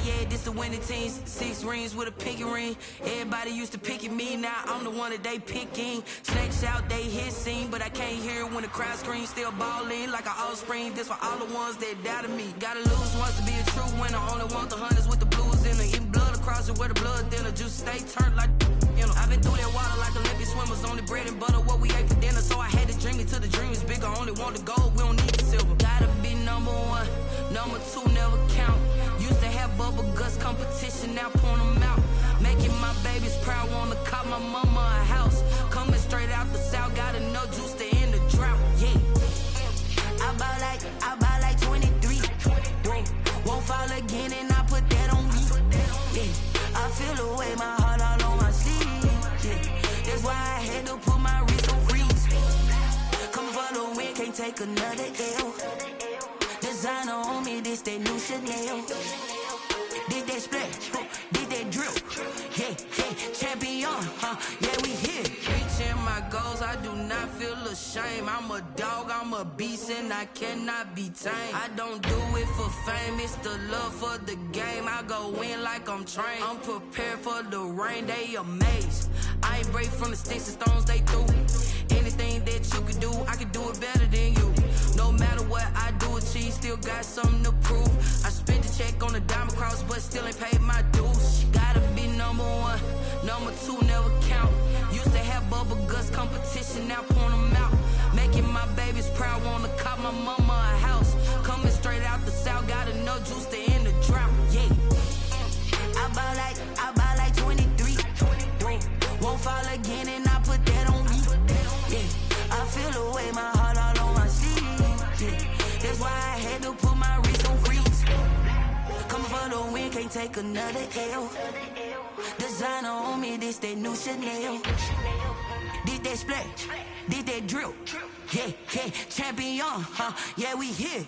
Yeah, this the winning teams. 6 rings with a pinky ring. Everybody used to picking me, now I'm the one that they picking. Snakes out, they hit scene, but I can't hear it when the crowd screams. Still balling like an offspring. This for all the ones that doubted me. Gotta lose once to be a true winner. Only want the hunters with the blues in it. Eating blood across it where the blood thinner. Juice stay turned like, you know. I've been through that water like Olympic swimmers. Only bread and butter, what we ate for dinner. So I had to dream it till the dream is bigger. Only want the gold, we don't need the silver. Gotta be number 1, number 2 never count. Used to have bubble guts competition, now point them out. Making my babies proud, wanna call my mama a house. Coming straight out the south, got enough juice to end the drought. Yeah, I buy like 23. Won't fall again and I put that on me. Yeah, I feel the way, my heart all on my sleeve. Yeah, that's why I had to put my wrist on freeze. Coming for the win, can't take another L. Designer on me, this that new Chanel. Did that splash, did that drill. Yeah, champion, yeah, we here. Reaching my goals, I do not feel ashamed. I'm a dog, I'm a beast, and I cannot be tamed. I don't do it for fame, it's the love for the game. I go in like I'm trained. I'm prepared for the rain, they amazed. I ain't break from the sticks and stones they threw. Anything that you can do, I can do it better than you. No matter what I do, achieve, still got something to prove. I spent the check on the diamond cross, but still ain't paid my dues. Gotta be number 1, number 2 never count. Used to have bubble guts competition, now point them out. Making my babies proud, wanna call my mama a house. Coming straight out the south, got enough juice to end the drought. Yeah, I buy like 23. Won't fall again and I put that on me. Yeah, I feel the way, my heart all on my sleeve. Yeah, that's why I had to put my wrist on freeze. Coming for the win, can't take another L. Designer on me, this that new Chanel. Did that splash, did that drill. Yeah, champion, yeah, we here.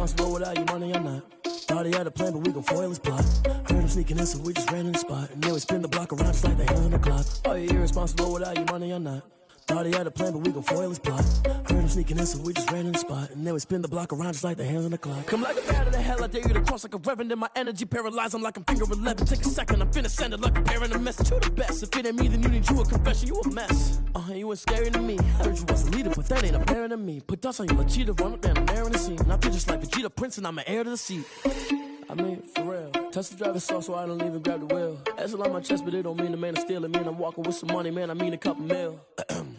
irresponsible without your money or not. Thought he had a plan, but we gon' foil his plot. Heard him sneaking in, so we just ran in the spot. And then we spin the block around just like the hands on the clock. Are you irresponsible without your money or not? Thought he had a plan, but we gon' foil his plot. Heard him sneaking in, so we just ran in the spot. And then we spin the block around just like the hands on the clock. Come like a bat of the hell, I dare you to cross like a reverend. In my energy paralyzed, I'm like I'm finger 11. Take a second, I'm finna send it like a parent a message. You the best, if it ain't me, then you need you a confession. You a mess, you ain't scary to me. Heard you was a leader, but that ain't apparent to me. Put dust on you, Cheetah, run up and I'm there in the scene. And I feel just like Vegeta Prince and I'm an heir to the seat. I mean, for real. Touch the driver's sauce so I don't even grab the wheel. That's on my chest, but it don't mean the man is stealing. Man, I'm walking with some money, man, I mean a couple mil.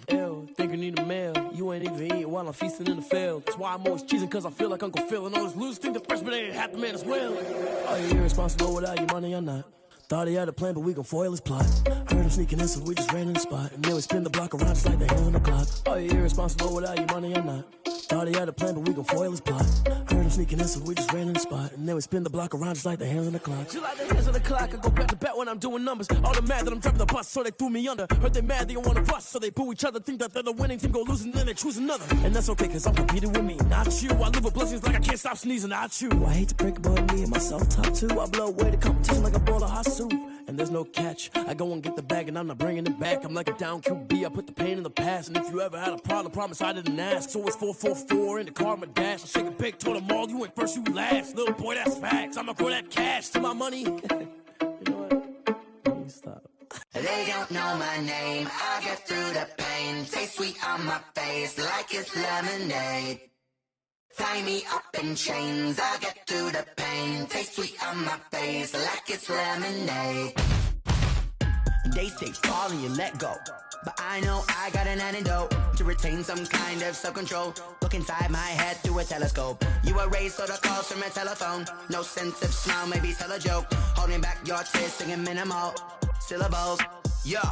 Ew, think you need a meal. You ain't even eating while I'm feasting in the field. That's why I'm always cheesing, cause I feel like Uncle Phil. And all those losers think the freshman ain't half the man as well. Are you irresponsible without your money or not? Thought he had a plan, but we gon' foil his plot. Heard him sneaking in, so we just ran in the spot. And then we spin the block around just like the hands on the clock. Are you irresponsible without your money or not? Thought he had a plan, but we gon' foil his plot. Heard him sneaking in, so we just ran in the spot. And then we spin the block around just like the hands on the clock. Just like the hands on the clock, I go back to back when I'm doing numbers. All the mad that I'm driving the bus, so they threw me under. Heard they mad, they don't wanna bust, so they boo each other. Think that they're the winning team, go losing, then they choose another. And that's okay, cause I'm competing with me, not you. I live with blessings like I can't stop sneezing, not you. I hate to break about me and myself top two. I blow away the competition like a bowl of hot soup. And there's no catch, I go and get the bag and I'm not bringing it back. I'm like a down QB, I put the pain in the past. And if you ever had a problem, promise I didn't ask. So it's 444 in the car, my dash. I shake a big, told them all, you went first, you last. Little boy, that's facts, I'ma throw that cash to my money. You know what? Let me stop. They don't know my name, I get through the pain. Taste sweet on my face like it's lemonade. Tie me up in chains, I get through the pain. Taste sweet on my face like it's lemonade. They say fall and you let go, but I know I got an antidote to retain some kind of self-control. Look inside my head through a telescope. You erase all the calls from a telephone. No sense of smile, maybe tell a joke. Holding back your tears, singing minimal syllables. Yeah.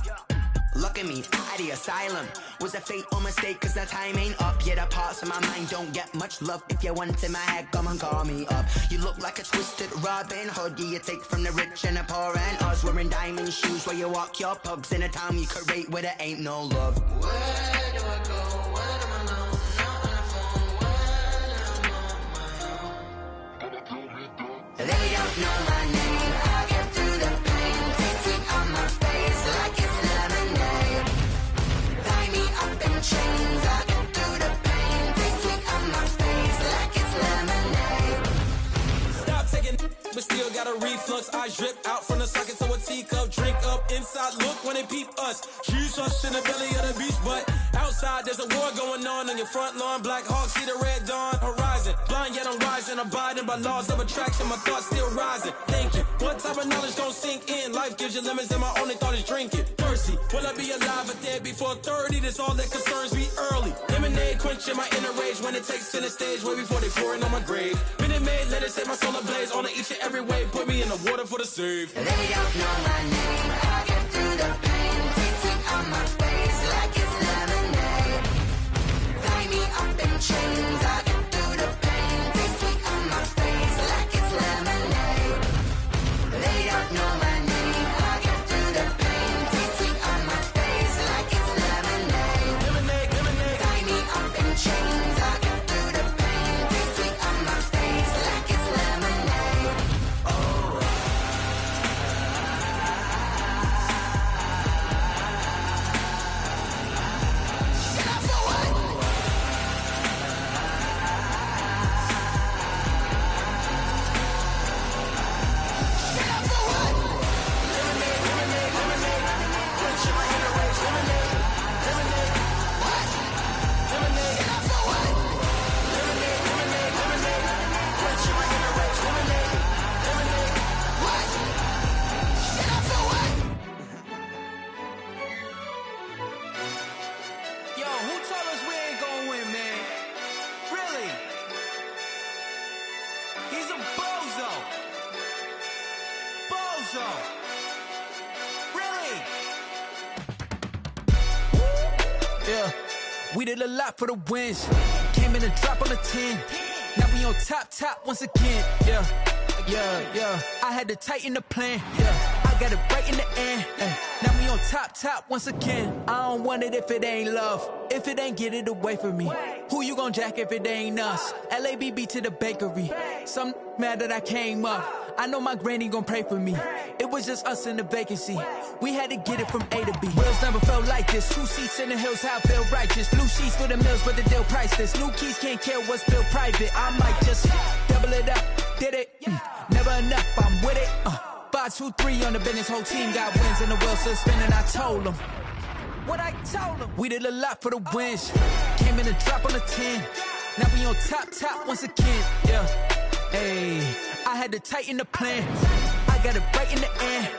Look at me, out of the asylum. Was a fate or mistake, cause the time ain't up. Yet the parts of my mind don't get much love. If you want in my head, come and call me up. You look like a twisted Robin Hood. You take from the rich and the poor and us. Wearing diamond shoes while you walk your pugs in a town you create where there ain't no love. Where do I go? Where do I know? Not on the phone, when I'm on my own. They don't know my name, I get through the pain. Taste sweet on my face like it's lemonade. Tie me up in chains, I get through the pain. Taste sweet on my face like it's lemonade. Stop taking, but still got a reflux. I drip out from the socket to a teacup. Drink up inside, look when they peep us. Huge us in the belly of the beach, but outside there's a war going on your front lawn. Black Hawks see the red dawn horizon. Blind yet I'm rising, abiding by laws of attraction. My thoughts still rising. Thinking, what type of knowledge don't sink in? Life gives you lemons and my only thought is drinking. Thirsty, will I be alive or dead before 30? That's all that concerns me early. Lemonade quenching my inner rage when it takes center stage way before they pour it on my grave. Minute Maid, let it set my soul ablaze. On each and every way, put me in the water for the save. They don't know my name, I get through the pain. Taste sweet on my face like it's lemonade. Tie me up in chains, I get through the pain. Taste sweet on my face like it's lemonade. They don't know my name, I get through the pain. Taste sweet on my face like it's lemonade. Lemonade. Tie me up in chains, I get through the pain. Taste sweet on my face like it's lemonade. Oh. Yo, who told us we ain't gonna win, man? Really? He's a bozo. Bozo. Really? Yeah, we did a lot for the wins. Came in a drop on the 10. Now we on top once again. Yeah. I had to tighten the plan. Yeah, I got it right in the end. Now we on top once again. I don't want it if it ain't love. If it ain't, get it away from me. Who you gon' jack if it ain't us? LABB to the bakery. Some mad that I came up. I know my granny gon' pray for me. It was just us in the vacancy. We had to get it from A to B. Wheels never felt like this. 2 seats in the hills, how I feel righteous. Blue sheets for the mills, but the deal priceless. New keys can't care what's built private. I might just double it up. Did it? Never enough, I'm with it. 5, 2, 3 on the business. Whole team got wins and the wheels still spinning. I told them what I told them. We did a lot for the wins. Came in a drop on the 10. Now we on top once again. Yeah. Hey, I had to tighten the plan. I got it right in the end.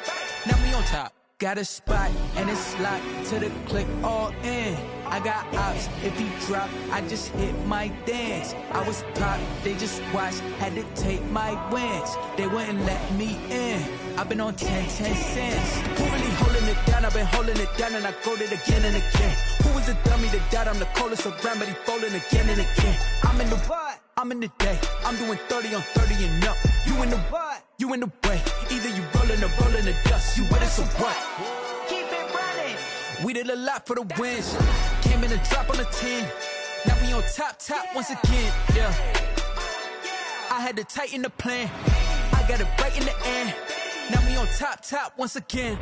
Now we on top. Got a spot and it's locked to the click all in. I got ops, if he drop, I just hit my dance. I was pop, they just watched, had to take my wins. They wouldn't let me in. I've been on 10 cents. Who really holding it down? I've been holding it down and I go it again and again. Who was the dummy that died? I'm the coldest around, but he folding again and again. I'm in the what? I'm in the day. I'm doing 30 on 30 and up. You in the what? You in the way. Either you rolling or rolling the dust. You with us or what? Keep it running. We did a lot for the wins. Came in a drop on the 10. Now we on top once again. Yeah. I had to tighten the plan. I got it right in the end. Now we on top once again.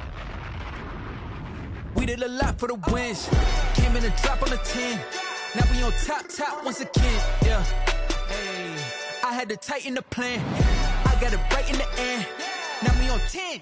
We did a lot for the wins. Came in a drop on the 10. Now we on top once again. Yeah. Hey, I had to tighten the plan. I got it right in the end. Now we on 10.